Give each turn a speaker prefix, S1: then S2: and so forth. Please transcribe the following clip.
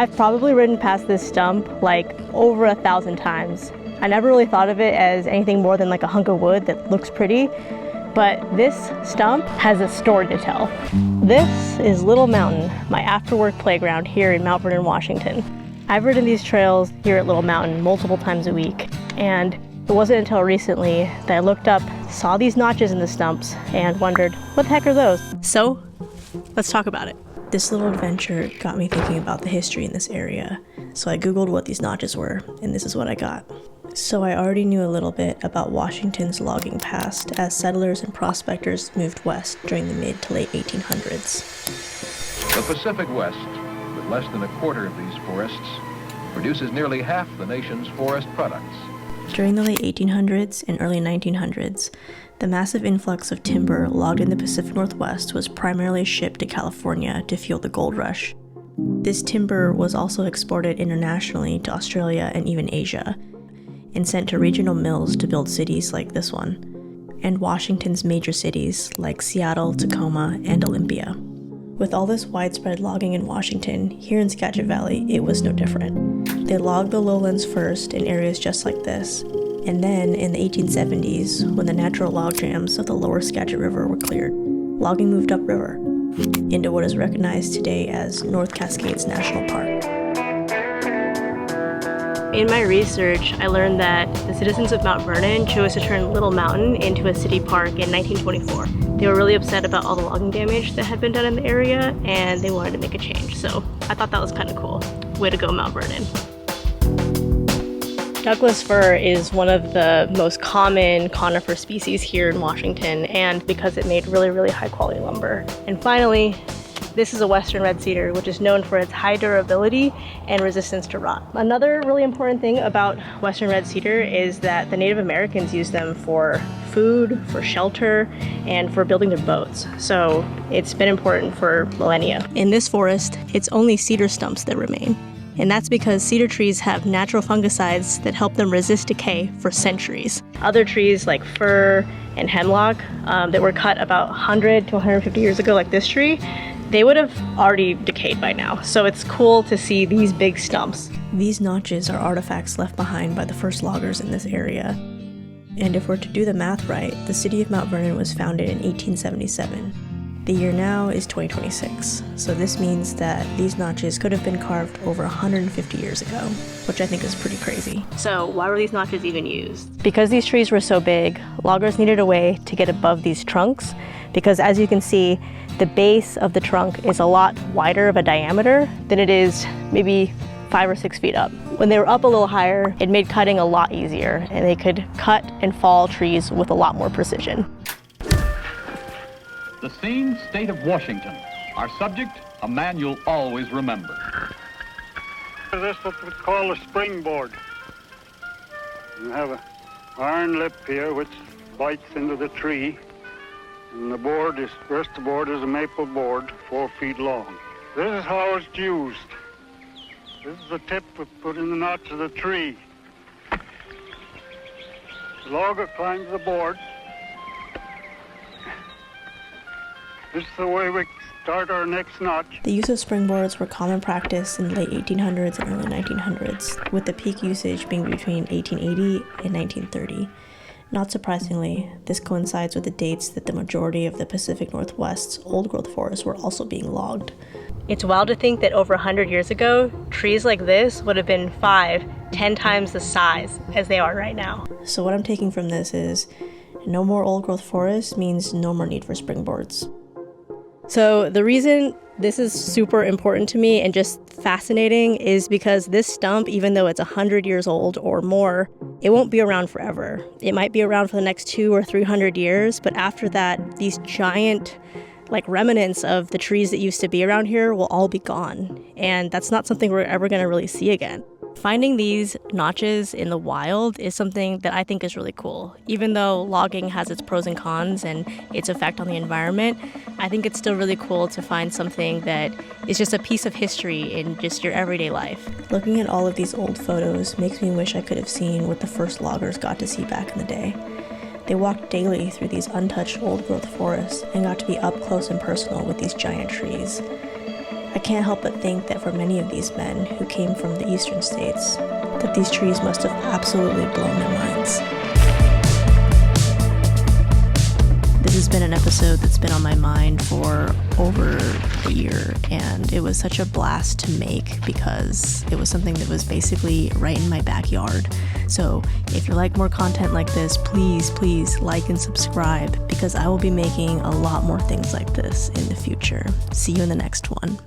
S1: I've probably ridden past this stump like over 1,000 times. I never really thought of it as anything more than like a hunk of wood that looks pretty, but this stump has a story to tell. This is Little Mountain, my after-work playground here in Mount Vernon, Washington. I've ridden these trails here at Little Mountain multiple times a week, and it wasn't until recently that I looked up, saw these notches in the stumps, and wondered, what the heck are those? So, let's talk about it. This little adventure got me thinking about the history in this area, so I googled what these notches were, and this is what I got. So I already knew a little bit about Washington's logging past as settlers and prospectors moved west during the mid to late 1800s.
S2: The Pacific West, with less than a quarter of these forests, produces nearly half the nation's forest products.
S1: During the late 1800s and early 1900s, the massive influx of timber logged in the Pacific Northwest was primarily shipped to California to fuel the gold rush. This timber was also exported internationally to Australia and even Asia, and sent to regional mills to build cities like this one, and Washington's major cities like Seattle, Tacoma, and Olympia. With all this widespread logging in Washington, here in Skagit Valley, it was no different. They logged the lowlands first in areas just like this, and then in the 1870s, when the natural log jams of the lower Skagit River were cleared, logging moved upriver into what is recognized today as North Cascades National Park. In my research, I learned that the citizens of Mount Vernon chose to turn Little Mountain into a city park in 1924. They were really upset about all the logging damage that had been done in the area, and they wanted to make a change. So I thought that was kind of cool. Way to go, Mount Vernon. Douglas fir is one of the most common conifer species here in Washington, and because it made really, really high quality lumber. And finally, this is a western red cedar, which is known for its high durability and resistance to rot. Another really important thing about western red cedar is that the Native Americans use them for food, for shelter, and for building their boats. So it's been important for millennia. In this forest, it's only cedar stumps that remain. And that's because cedar trees have natural fungicides that help them resist decay for centuries. Other trees like fir and hemlock that were cut about 100 to 150 years ago, like this tree, they would have already decayed by now. So it's cool to see these big stumps. These notches are artifacts left behind by the first loggers in this area. And if we're to do the math right, the city of Mount Vernon was founded in 1877. The year now is 2026, so this means that these notches could have been carved over 150 years ago, which I think is pretty crazy. So why were these notches even used? Because these trees were so big, loggers needed a way to get above these trunks, because as you can see, the base of the trunk is a lot wider of a diameter than it is maybe 5 or 6 feet up. When they were up a little higher, it made cutting a lot easier, and they could cut and fall trees with a lot more precision.
S3: The scene, state of Washington. Our subject, a man you'll always remember.
S4: This is what we call a springboard. You have an iron lip here which bites into the tree, and the rest of the board is a maple board, 4 feet long. This is how it's used. This is the tip we put in the notch of the tree. The logger climbs the board. This is the way we start our next notch.
S1: The use of springboards were common practice in the late 1800s and early 1900s, with the peak usage being between 1880 and 1930. Not surprisingly, this coincides with the dates that the majority of the Pacific Northwest's old-growth forests were also being logged. It's wild to think that over 100 years ago, trees like this would have been 5, 10 times the size as they are right now. So what I'm taking from this is, no more old-growth forests means no more need for springboards. So the reason this is super important to me and just fascinating is because this stump, even though it's 100 years old or more, it won't be around forever. It might be around for the next 200 or 300 years, but after that, these giant remnants of the trees that used to be around here will all be gone. And that's not something we're ever going to really see again. Finding these notches in the wild is something that I think is really cool. Even though logging has its pros and cons and its effect on the environment, I think it's still really cool to find something that is just a piece of history in just your everyday life. Looking at all of these old photos makes me wish I could have seen what the first loggers got to see back in the day. They walked daily through these untouched old-growth forests and got to be up close and personal with these giant trees. I can't help but think that for many of these men who came from the eastern states, that these trees must have absolutely blown their minds. This has been an episode that's been on my mind for over a year, and it was such a blast to make because it was something that was basically right in my backyard. So if you like more content like this, please like and subscribe, because I will be making a lot more things like this in the future. See you in the next one.